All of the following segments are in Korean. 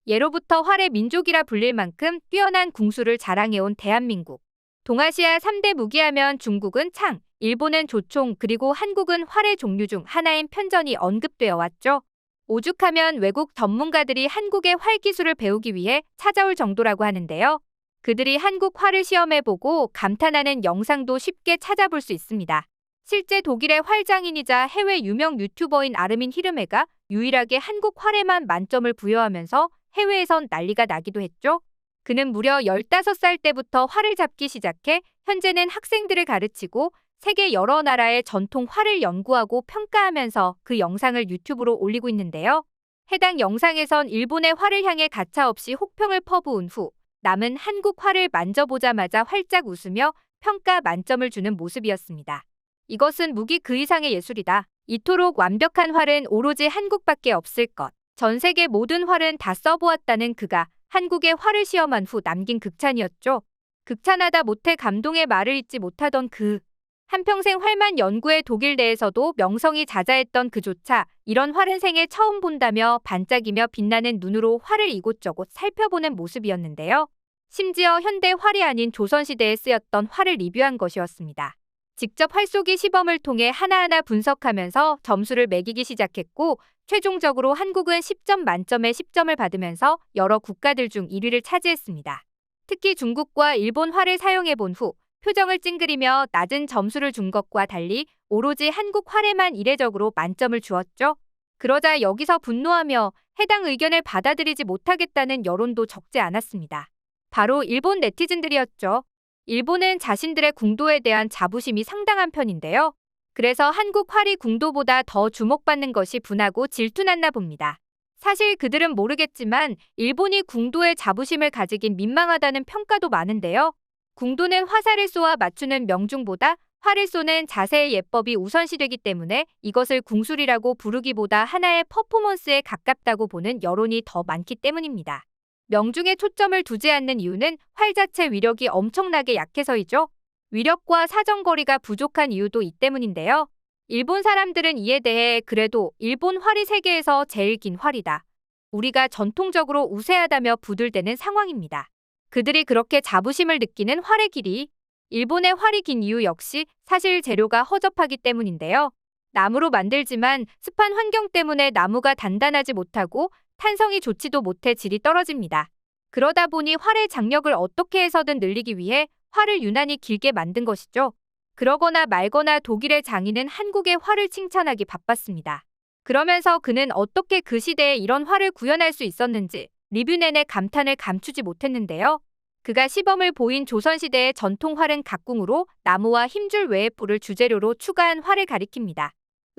예로부터 활의 민족이라 불릴 만큼 뛰어난 궁수를 자랑해온 대한민국. 동아시아 3대 무기하면 중국은 창, 일본은 조총, 그리고 한국은 활의 종류 중 하나인 편전이 언급되어 왔죠. 오죽하면 외국 전문가들이 한국의 활 기술을 배우기 위해 찾아올 정도라고 하는데요. 그들이 한국 활을 시험해보고 감탄하는 영상도 쉽게 찾아볼 수 있습니다. 실제 독일의 활장인이자 해외 유명 유튜버인 아르민 히르메가 유일하게 한국 활에만 만점을 부여하면서 해외에선 난리가 나기도 했죠. 그는 무려 15살 때부터 활을 잡기 시작해 현재는 학생들을 가르치고 세계 여러 나라의 전통 활을 연구하고 평가하면서 그 영상을 유튜브로 올리고 있는데요. 해당 영상에선 일본의 활을 향해 가차없이 혹평을 퍼부은 후 남은 한국 활을 만져보자마자 활짝 웃으며 평가 만점을 주는 모습이었습니다. 이것은 무기 그 이상의 예술이다. 이토록 완벽한 활은 오로지 한국밖에 없을 것. 전 세계 모든 활은 다 써보았다는 그가 한국의 활을 시험한 후 남긴 극찬이었죠. 극찬하다 못해 감동의 말을 잇지 못하던 그. 한평생 활만 연구해 독일 내에서도 명성이 자자했던 그조차 이런 활은 생애 처음 본다며 반짝이며 빛나는 눈으로 활을 이곳저곳 살펴보는 모습이었는데요. 심지어 현대 활이 아닌 조선시대에 쓰였던 활을 리뷰한 것이었습니다. 직접 활 쏘기 시범을 통해 하나하나 분석하면서 점수를 매기기 시작했고 최종적으로 한국은 10점 만점에 10점을 받으면서 여러 국가들 중 1위를 차지했습니다. 특히 중국과 일본 활을 사용해본 후 표정을 찡그리며 낮은 점수를 준 것과 달리 오로지 한국 활에만 이례적으로 만점을 주었죠. 그러자 여기서 분노하며 해당 의견을 받아들이지 못하겠다는 여론도 적지 않았습니다. 바로 일본 네티즌들이었죠. 일본은 자신들의 궁도에 대한 자부심이 상당한 편인데요. 그래서 한국 활이 궁도보다 더 주목받는 것이 분하고 질투났나 봅니다. 사실 그들은 모르겠지만 일본이 궁도에 자부심을 가지긴 민망하다는 평가도 많은데요. 궁도는 화살을 쏘아 맞추는 명중보다 활을 쏘는 자세의 예법이 우선시되기 때문에 이것을 궁술이라고 부르기보다 하나의 퍼포먼스에 가깝다고 보는 여론이 더 많기 때문입니다. 명중에 초점을 두지 않는 이유는 활 자체 위력이 엄청나게 약해서이죠. 위력과 사정거리가 부족한 이유도 이 때문인데요. 일본 사람들은 이에 대해 그래도 일본 활이 세계에서 제일 긴 활이다. 우리가 전통적으로 우세하다며 부들대는 상황입니다. 그들이 그렇게 자부심을 느끼는 활의 길이, 일본의 활이 긴 이유 역시 사실 재료가 허접하기 때문인데요. 나무로 만들지만 습한 환경 때문에 나무가 단단하지 못하고 탄성이 좋지도 못해 질이 떨어집니다. 그러다 보니 활의 장력을 어떻게 해서든 늘리기 위해 활을 유난히 길게 만든 것이죠. 그러거나 말거나 독일의 장인은 한국의 활을 칭찬하기 바빴습니다. 그러면서 그는 어떻게 그 시대에 이런 활을 구현할 수 있었는지 리뷰 내내 감탄을 감추지 못했는데요. 그가 시범을 보인 조선시대의 전통 활은 각궁으로 나무와 힘줄 외에 뿔을 주재료로 추가한 활을 가리킵니다.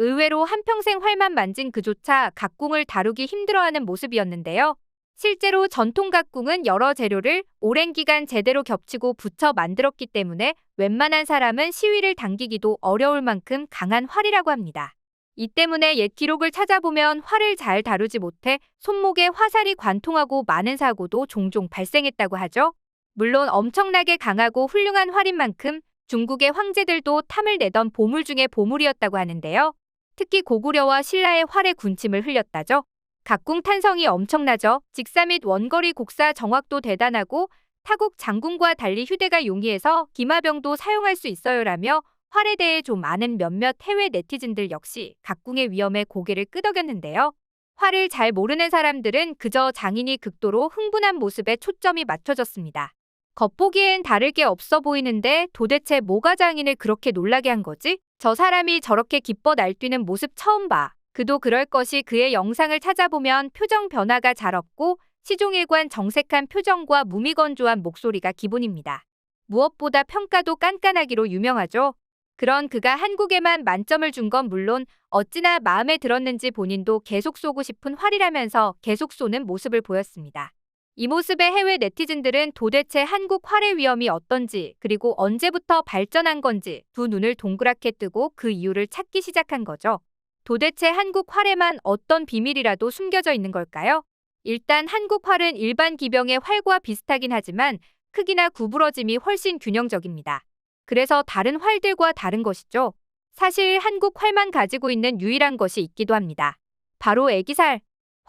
의외로 한평생 활만 만진 그조차 각궁을 다루기 힘들어하는 모습이었는데요. 실제로 전통 각궁은 여러 재료를 오랜 기간 제대로 겹치고 붙여 만들었기 때문에 웬만한 사람은 시위를 당기기도 어려울 만큼 강한 활이라고 합니다. 이 때문에 옛 기록을 찾아보면 활을 잘 다루지 못해 손목에 화살이 관통하고 많은 사고도 종종 발생했다고 하죠. 물론 엄청나게 강하고 훌륭한 활인 만큼 중국의 황제들도 탐을 내던 보물 중의 보물이었다고 하는데요. 특히 고구려와 신라의 활에 군침을 흘렸다죠. 각궁 탄성이 엄청나죠. 직사 및 원거리 곡사 정확도 대단하고 타국 장군과 달리 휴대가 용이해서 기마병도 사용할 수 있어요라며 활에 대해 좀 아는 몇몇 해외 네티즌들 역시 각궁의 위험에 고개를 끄덕였는데요. 활을 잘 모르는 사람들은 그저 장인이 극도로 흥분한 모습에 초점이 맞춰졌습니다. 겉보기엔 다를 게 없어 보이는데 도대체 뭐가 장인을 그렇게 놀라게 한 거지? 저 사람이 저렇게 기뻐 날뛰는 모습 처음 봐. 그도 그럴 것이 그의 영상을 찾아보면 표정 변화가 잘 없고 시종일관 정색한 표정과 무미건조한 목소리가 기본입니다. 무엇보다 평가도 깐깐하기로 유명하죠. 그런 그가 한국에만 만점을 준 건 물론 어찌나 마음에 들었는지 본인도 계속 쏘고 싶은 활이라면서 계속 쏘는 모습을 보였습니다. 이 모습에 해외 네티즌들은 도대체 한국 활의 위험이 어떤지 그리고 언제부터 발전한 건지 두 눈을 동그랗게 뜨고 그 이유를 찾기 시작한 거죠. 도대체 한국 활에만 어떤 비밀이라도 숨겨져 있는 걸까요? 일단 한국 활은 일반 기병의 활과 비슷하긴 하지만 크기나 구부러짐이 훨씬 균형적입니다. 그래서 다른 활들과 다른 것이죠. 사실 한국 활만 가지고 있는 유일한 것이 있기도 합니다. 바로 애기살.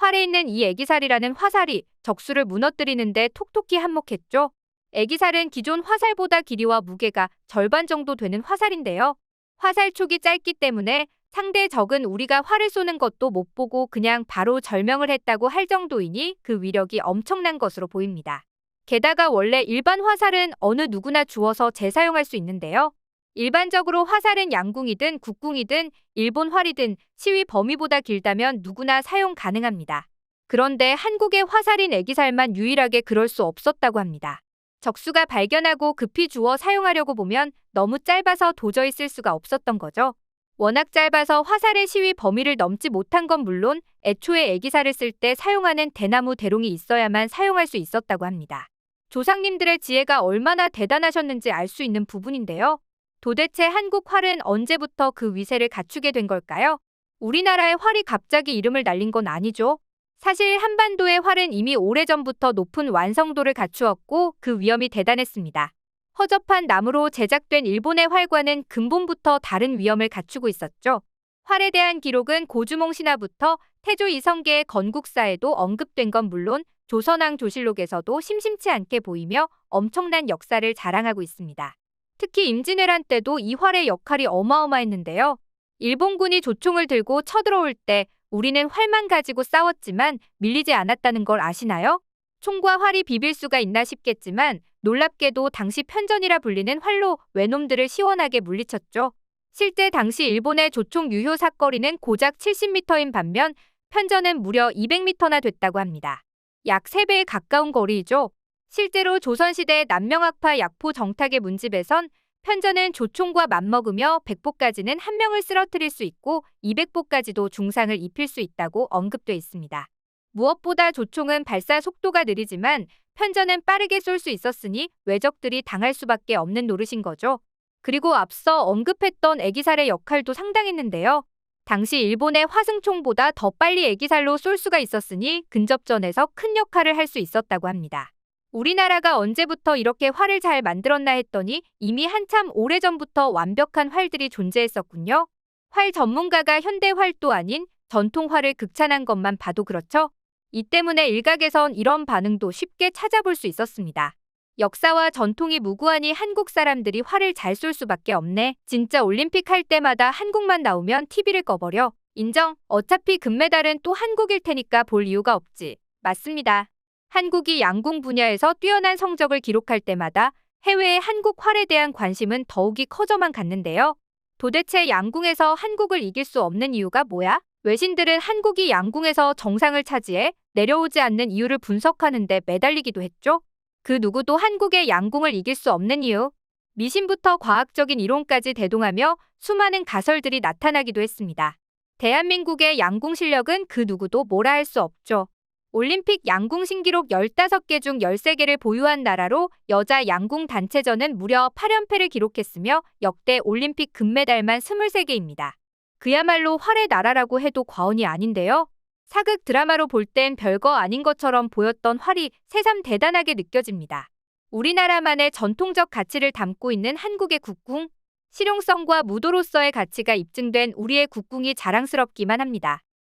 활에 있는 이 애기살이라는 화살이 적수를 무너뜨리는데 톡톡히 한몫했죠. 애기살은 기존 화살보다 길이와 무게가 절반 정도 되는 화살인데요. 화살 촉이 짧기 때문에 상대 적은 우리가 활을 쏘는 것도 못 보고 그냥 바로 절명을 했다고 할 정도이니 그 위력이 엄청난 것으로 보입니다. 게다가 원래 일반 화살은 어느 누구나 주워서 재사용할 수 있는데요. 일반적으로 화살은 양궁이든 국궁이든 일본 활이든 시위 범위보다 길다면 누구나 사용 가능합니다. 그런데 한국의 화살인 애기살만 유일하게 그럴 수 없었다고 합니다. 적수가 발견하고 급히 주워 사용하려고 보면 너무 짧아서 도저히 쓸 수가 없었던 거죠. 워낙 짧아서 화살의 시위 범위를 넘지 못한 건 물론 애초에 애기살을 쓸 때 사용하는 대나무 대롱이 있어야만 사용할 수 있었다고 합니다. 조상님들의 지혜가 얼마나 대단하셨는지 알 수 있는 부분인데요. 도대체 한국 활은 언제부터 그 위세를 갖추게 된 걸까요? 우리나라의 활이 갑자기 이름을 날린 건 아니죠. 사실 한반도의 활은 이미 오래전부터 높은 완성도를 갖추었고 그 위험이 대단했습니다. 허접한 나무로 제작된 일본의 활과는 근본부터 다른 위험을 갖추고 있었죠. 활에 대한 기록은 고주몽 신화부터 태조 이성계의 건국사에도 언급된 건 물론 조선왕조실록에서도 심심치 않게 보이며 엄청난 역사를 자랑하고 있습니다. 특히 임진왜란 때도 이 활의 역할이 어마어마했는데요. 일본군이 조총을 들고 쳐들어올 때 우리는 활만 가지고 싸웠지만 밀리지 않았다는 걸 아시나요? 총과 활이 비빌 수가 있나 싶겠지만 놀랍게도 당시 편전이라 불리는 활로 외놈들을 시원하게 물리쳤죠. 실제 당시 일본의 조총 유효 사거리는 고작 70m인 반면 편전은 무려 200m나 됐다고 합니다. 약 3배에 가까운 거리이죠. 실제로 조선시대 남명학파 약포 정탁의 문집에선 편전은 조총과 맞먹으며 100보까지는 한 명을 쓰러뜨릴 수 있고 200보까지도 중상을 입힐 수 있다고 언급돼 있습니다. 무엇보다 조총은 발사 속도가 느리지만 편전은 빠르게 쏠 수 있었으니 외적들이 당할 수밖에 없는 노릇인 거죠. 그리고 앞서 언급했던 애기살의 역할도 상당했는데요. 당시 일본의 화승총보다 더 빨리 애기살로 쏠 수가 있었으니 근접전에서 큰 역할을 할 수 있었다고 합니다. 우리나라가 언제부터 이렇게 활을 잘 만들었나 했더니 이미 한참 오래전부터 완벽한 활들이 존재했었군요. 활 전문가가 현대활도 아닌 전통활을 극찬한 것만 봐도 그렇죠. 이 때문에 일각에선 이런 반응도 쉽게 찾아볼 수 있었습니다. 역사와 전통이 무구하니 한국 사람들이 활을 잘 쏠 수밖에 없네. 진짜 올림픽 할 때마다 한국만 나오면 TV를 꺼버려. 인정. 어차피 금메달은 또 한국일 테니까 볼 이유가 없지. 맞습니다. 한국이 양궁 분야에서 뛰어난 성적을 기록할 때마다 해외의 한국 활에 대한 관심은 더욱이 커져만 갔는데요. 도대체 양궁에서 한국을 이길 수 없는 이유가 뭐야? 외신들은 한국이 양궁에서 정상을 차지해 내려오지 않는 이유를 분석하는데 매달리기도 했죠. 그 누구도 한국의 양궁을 이길 수 없는 이유. 미신부터 과학적인 이론까지 대동하며 수많은 가설들이 나타나기도 했습니다. 대한민국의 양궁 실력은 그 누구도 뭐라 할 수 없죠. 올림픽 양궁 신기록 15개 중 13개를 보유한 나라로 여자 양궁 단체전은 무려 8연패를 기록했으며 역대 올림픽 금메달만 23개입니다. 그야말로 활의 나라라고 해도 과언이 아닌데요. 사극 드라마로 볼 땐 별거 아닌 것처럼 보였던 활이 새삼 대단하게 느껴집니다. 우리나라만의 전통적 가치를 담고 있는 한국의 국궁, 실용성과 무도로서의 가치가 입증된 우리의 국궁이 자랑스럽기만 합니다.